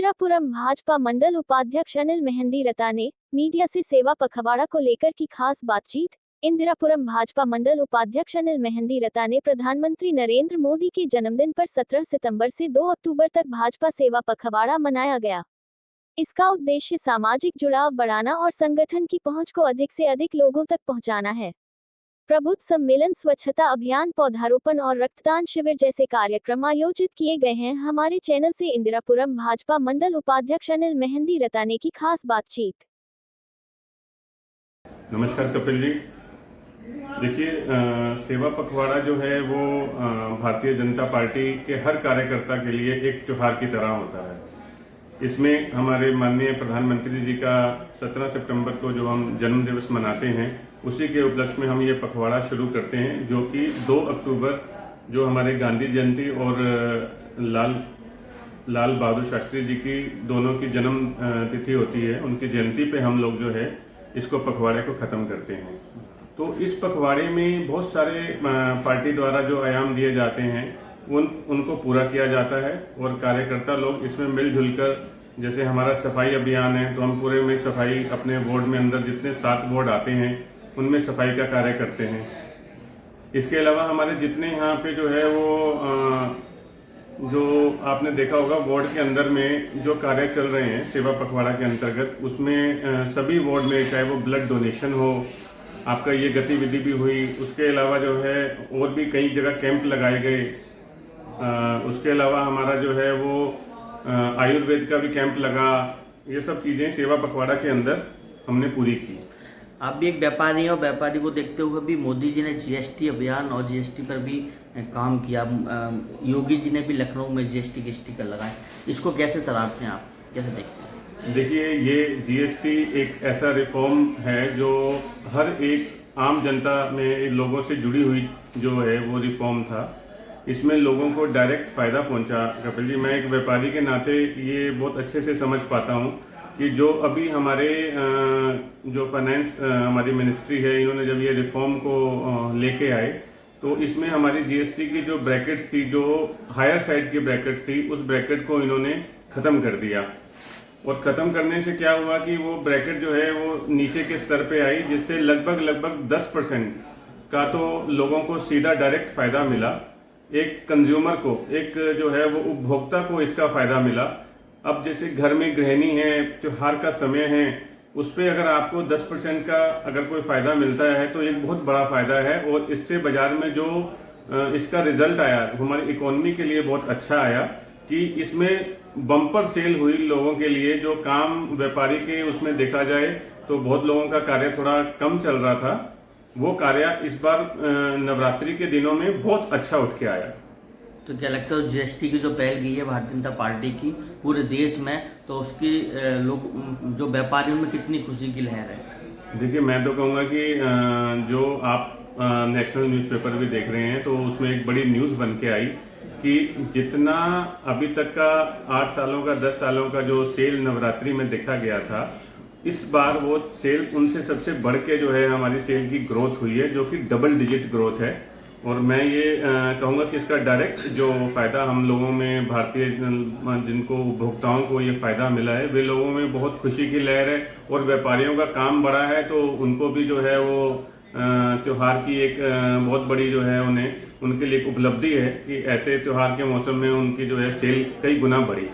इंदिरापुरम भाजपा मंडल उपाध्यक्ष अनिल मेहंदी रता ने मीडिया से सेवा पखवाड़ा को लेकर की खास बातचीत। इंदिरापुरम भाजपा मंडल उपाध्यक्ष अनिल मेहंदी रता ने प्रधानमंत्री नरेंद्र मोदी के जन्मदिन पर 17 सितंबर से 2 अक्टूबर तक भाजपा सेवा पखवाड़ा मनाया गया। इसका उद्देश्य सामाजिक जुड़ाव बढ़ाना और संगठन की पहुंच को अधिक से अधिक लोगों तक पहुंचाना है। प्रबुद्ध सम्मेलन, स्वच्छता अभियान, पौधारोपण और रक्तदान शिविर जैसे कार्यक्रम आयोजित किए गए हैं। हमारे चैनल से इंदिरापुरम भाजपा मंडल उपाध्यक्ष अनिल मेहंदी रता ने की खास बातचीत। नमस्कार कपिल जी। देखिए, सेवा पखवाड़ा जो है वो भारतीय जनता पार्टी के हर कार्यकर्ता के लिए एक त्योहार की तरह होता है। इसमें हमारे माननीय प्रधानमंत्री जी का 17 सितंबर को जो हम जन्म दिवस मनाते हैं, उसी के उपलक्ष्य में हम ये पखवाड़ा शुरू करते हैं, जो कि 2 अक्टूबर जो हमारे गांधी जयंती और लाल बहादुर शास्त्री जी की दोनों की जन्म तिथि होती है, उनकी जयंती पे हम लोग जो है इसको पखवाड़े को ख़त्म करते हैं। तो इस पखवाड़े में बहुत सारे पार्टी द्वारा जो आयाम दिए जाते हैं उनको पूरा किया जाता है और कार्यकर्ता लोग इसमें मिलजुल कर, जैसे हमारा सफाई अभियान है तो हम पूरे में सफाई अपने वार्ड में अंदर जितने 7 वार्ड आते हैं उनमें सफाई का कार्य करते हैं। इसके अलावा हमारे जितने यहाँ पे जो है वो जो आपने देखा होगा वार्ड के अंदर में जो कार्य चल रहे हैं सेवा पखवाड़ा के अंतर्गत, उसमें सभी वार्ड में चाहे वो ब्लड डोनेशन हो, आपका ये गतिविधि भी हुई। उसके अलावा जो है और भी कई जगह कैंप लगाए गए। उसके अलावा हमारा जो है वो आयुर्वेद का भी कैंप लगा। ये सब चीज़ें सेवा पखवाड़ा के अंदर हमने पूरी की। आप भी एक व्यापारी हैं और व्यापारी को देखते हुए भी मोदी जी ने जीएसटी अभियान और जीएसटी पर भी काम किया। योगी जी ने भी लखनऊ में जीएसटी के स्टिकर लगाए। इसको कैसे सराहते हैं आप, कैसे देखते हैं? देखिए, ये जीएसटी एक ऐसा रिफॉर्म है जो हर एक आम जनता में लोगों से जुड़ी हुई जो है वो रिफॉर्म था। इसमें लोगों को डायरेक्ट फ़ायदा पहुंचा। कपिल जी, मैं एक व्यापारी के नाते ये बहुत अच्छे से समझ पाता हूं कि जो अभी हमारे जो फाइनेंस हमारी मिनिस्ट्री है, इन्होंने जब ये रिफॉर्म को लेके आए तो इसमें हमारी जीएसटी की जो ब्रैकेट्स थी, जो हायर साइड की ब्रैकेट्स थी, उस ब्रैकेट को इन्होंने ख़त्म कर दिया। और ख़त्म करने से क्या हुआ कि वो ब्रैकेट जो है वो नीचे के स्तर पे आई, जिससे लगभग 10% का तो लोगों को सीधा डायरेक्ट फ़ायदा मिला। एक कंज्यूमर को, एक जो है वो उपभोक्ता को इसका फ़ायदा मिला। अब जैसे घर में गृहिणी है, त्योहार का समय है, उस पर अगर आपको 10% का अगर कोई फ़ायदा मिलता है तो एक बहुत बड़ा फ़ायदा है। और इससे बाज़ार में जो इसका रिजल्ट आया, हमारी इकोनॉमी के लिए बहुत अच्छा आया कि इसमें बम्पर सेल हुई लोगों के लिए। जो काम व्यापारी के उसमें देखा जाए तो बहुत लोगों का कार्य थोड़ा कम चल रहा था, वो कार्य इस बार नवरात्रि के दिनों में बहुत अच्छा उठ के आया। तो क्या लगता है जीएसटी की जो पहल की है भारतीय जनता पार्टी की पूरे देश में, तो उसकी लोग जो व्यापारियों में कितनी खुशी की लहर है? देखिए, मैं तो कहूँगा कि जो आप नेशनल न्यूज़पेपर भी देख रहे हैं तो उसमें एक बड़ी न्यूज़ बन के आई कि जितना अभी तक का 8 सालों का 10 सालों का जो सेल नवरात्रि में देखा गया था, इस बार वो सेल उनसे सबसे बढ़ के जो है हमारी सेल की ग्रोथ हुई है, जो कि डबल डिजिट ग्रोथ है। और मैं ये कहूँगा कि इसका डायरेक्ट जो फ़ायदा हम लोगों में, भारतीय जिनको उपभोक्ताओं को ये फ़ायदा मिला है, वे लोगों में बहुत खुशी की लहर है। और व्यापारियों का काम बढ़ा है तो उनको भी जो है वो त्योहार की एक बहुत बड़ी जो है उनके लिए एक उपलब्धि है कि ऐसे त्योहार के मौसम में उनकी जो है सेल कई गुना बढ़ी।